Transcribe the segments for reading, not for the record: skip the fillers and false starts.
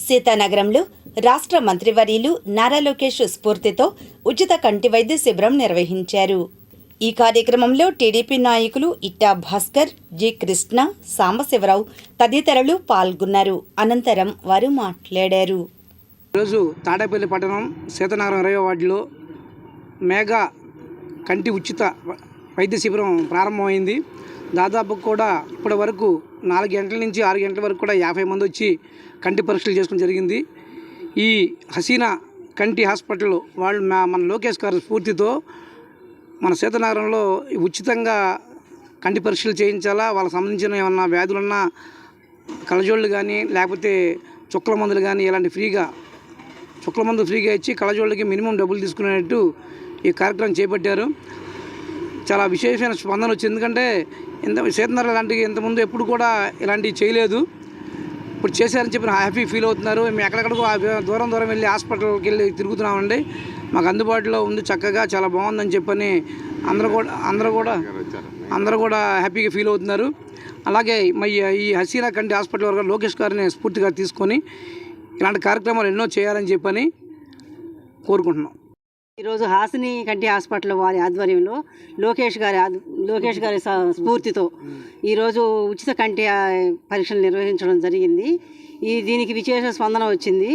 సీతానగరంలో రాష్ట్ర మంత్రివర్యులు నారా లోకేష్ స్ఫూర్తితో ఉచిత కంటి వైద్య శిబిరం నిర్వహించారు. ఈ కార్యక్రమంలో టీడీపీ నాయకులు ఇట్టా భాస్కర్, జి కృష్ణ, సాంబశివరావు తదితరులు పాల్గొన్నారు. అనంతరం వారు మాట్లాడారు. ఈరోజు తాడేపల్లి పట్టణం సీతానగరం 20వ వార్డులో మేఘా కంటి ఉచిత వైద్య శిబిరం ప్రారంభమైంది. దాదాపు కూడా ఇప్పటి వరకు 4 గంటల నుంచి 6 గంటల వరకు కూడా 50 మంది వచ్చి కంటి పరీక్షలు చేసుకోవడం జరిగింది. ఈ హసీనా కంటి హాస్పిటల్ వాళ్ళు మన లోకేష్ గారి స్ఫూర్తితో మన సీతానగరంలో ఉచితంగా కంటి పరీక్షలు చేయించాలా, వాళ్ళకి సంబంధించిన ఏమన్నా వ్యాధులున్నా కళ్ళజోళ్ళు కానీ లేకపోతే చుక్కల మందులు కానీ ఇలాంటి చుక్కల మందు ఫ్రీగా ఇచ్చి కళ్ళజోళ్ళకి మినిమం డబ్బులు తీసుకునేటట్టు ఈ కార్యక్రమం చేపట్టారు. చాలా విశేషమైన స్పందన వచ్చింది. ఎందుకంటే సీతానగరం లాంటివి ఇంతకుముందు ఎప్పుడు కూడా ఇలాంటివి చేయలేదు. ఇప్పుడు చేశారని చెప్పి హ్యాపీ ఫీల్ అవుతున్నారు. మేము ఎక్కడెక్కడికో దూరం వెళ్ళి హాస్పిటల్కి వెళ్ళి తిరుగుతున్నామండి. మాకు అందుబాటులో ఉంది, చక్కగా చాలా బాగుందని చెప్పని అందరూ కూడా హ్యాపీగా ఫీల్ అవుతున్నారు. అలాగే ఈ హసీనా కంటి హాస్పిటల్ వరకు లోకేష్ గారిని స్ఫూర్తిగా తీసుకొని ఇలాంటి కార్యక్రమాలు ఎన్నో చేయాలని చెప్పని కోరుకుంటున్నాం. ఈరోజు హాసిని కంటి హాస్పిటల్ వారి ఆధ్వర్యంలో లోకేష్ గారి స్ఫూర్తితో ఈరోజు ఉచిత కంటి పరీక్షలు నిర్వహించడం జరిగింది. దీనికి విశేష స్పందన వచ్చింది.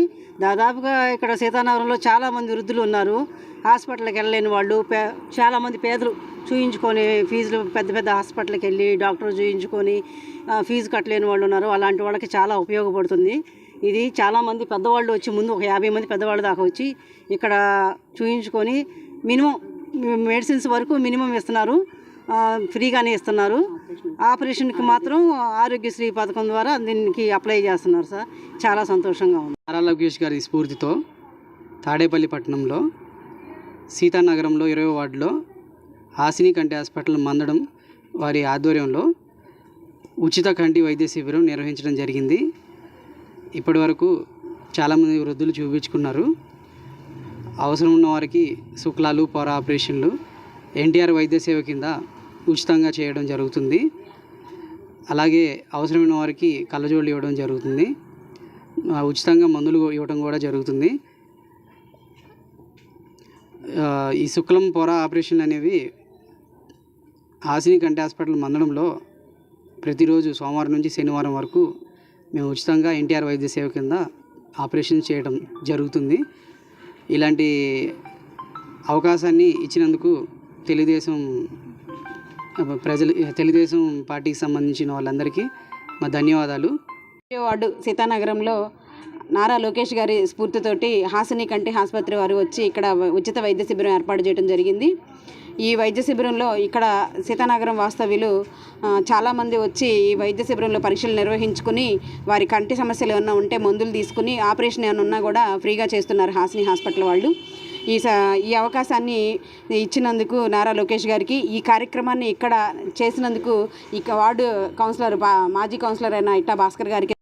దాదాపుగా ఇక్కడ సీతానగరంలో చాలామంది వృద్ధులు ఉన్నారు. హాస్పిటల్కి వెళ్ళలేని వాళ్ళు, చాలామంది పేదలు చూయించుకొని ఫీజులు పెద్ద హాస్పిటల్కి వెళ్ళి డాక్టర్ చూయించుకొని ఫీజు కట్టలేని వాళ్ళు ఉన్నారు. అలాంటి వాళ్ళకి చాలా ఉపయోగపడుతుంది. ఇది చాలామంది పెద్దవాళ్ళు వచ్చి ముందు ఒక 50 మంది పెద్దవాళ్ళు దాకా వచ్చి ఇక్కడ చూయించుకొని మినిమం మెడిసిన్స్ వరకు మినిమం ఇస్తున్నారు, ఫ్రీగానే ఇస్తున్నారు. ఆపరేషన్కి మాత్రం ఆరోగ్యశ్రీ పథకం ద్వారా దీనికి అప్లై చేస్తున్నారు సార్. చాలా సంతోషంగా ఉంది. నారా లోకేష్ గారి స్ఫూర్తితో తాడేపల్లి పట్టణంలో సీతానగరంలో 20వ వార్డులో హాసిని కంటి హాస్పిటల్ మందడం వారి ఆధ్వర్యంలో ఉచిత కంటి వైద్య శిబిరం నిర్వహించడం జరిగింది. ఇప్పటి వరకు చాలామంది వృద్ధులు చూపించుకున్నారు. అవసరం ఉన్న వారికి శుక్లాలు, పొర ఆపరేషన్లు ఎన్టీఆర్ వైద్య సేవ కింద ఉచితంగా చేయడం జరుగుతుంది. అలాగే అవసరమైన వారికి కళ్ళజోళ్ళు ఇవ్వడం జరుగుతుంది. ఉచితంగా మందులు ఇవ్వడం కూడా జరుగుతుంది. ఈ శుక్లం, పొర ఆపరేషన్లు అనేవి హాసిని కంటి హాస్పిటల్ మందడంలో ప్రతిరోజు సోమవారం నుంచి శనివారం వరకు మేము ఉచితంగా ఎన్టీఆర్ వైద్య సేవ కింద ఆపరేషన్ చేయడం జరుగుతుంది. ఇలాంటి అవకాశాన్ని ఇచ్చినందుకు తెలుగుదేశం పార్టీకి సంబంధించిన వాళ్ళందరికీ మా ధన్యవాదాలు. వార్డు సీతానగరంలో నారా లోకేష్ గారి స్ఫూర్తితోటి హాసిని కంటి ఆసుపత్రి వారు వచ్చి ఇక్కడ ఉచిత వైద్య శిబిరం ఏర్పాటు చేయడం జరిగింది. ఈ వైద్య శిబిరంలో ఇక్కడ సీతానగరం వాస్తవ్యులు చాలామంది వచ్చి ఈ వైద్య శిబిరంలో పరీక్షలు నిర్వహించుకుని వారి కంటి సమస్యలు ఏమన్నా ఉంటే మందులు తీసుకుని ఆపరేషన్ ఏమైనా ఉన్నా కూడా ఫ్రీగా చేస్తున్నారు హాసిని హాస్పిటల్ వాళ్ళు. ఈ అవకాశాన్ని ఇచ్చినందుకు నారా లోకేష్ గారికి, ఈ కార్యక్రమాన్ని ఇక్కడ చేసినందుకు వార్డు కౌన్సిలర్, మాజీ కౌన్సిలర్ అయిన ఇట్టా భాస్కర్ గారికి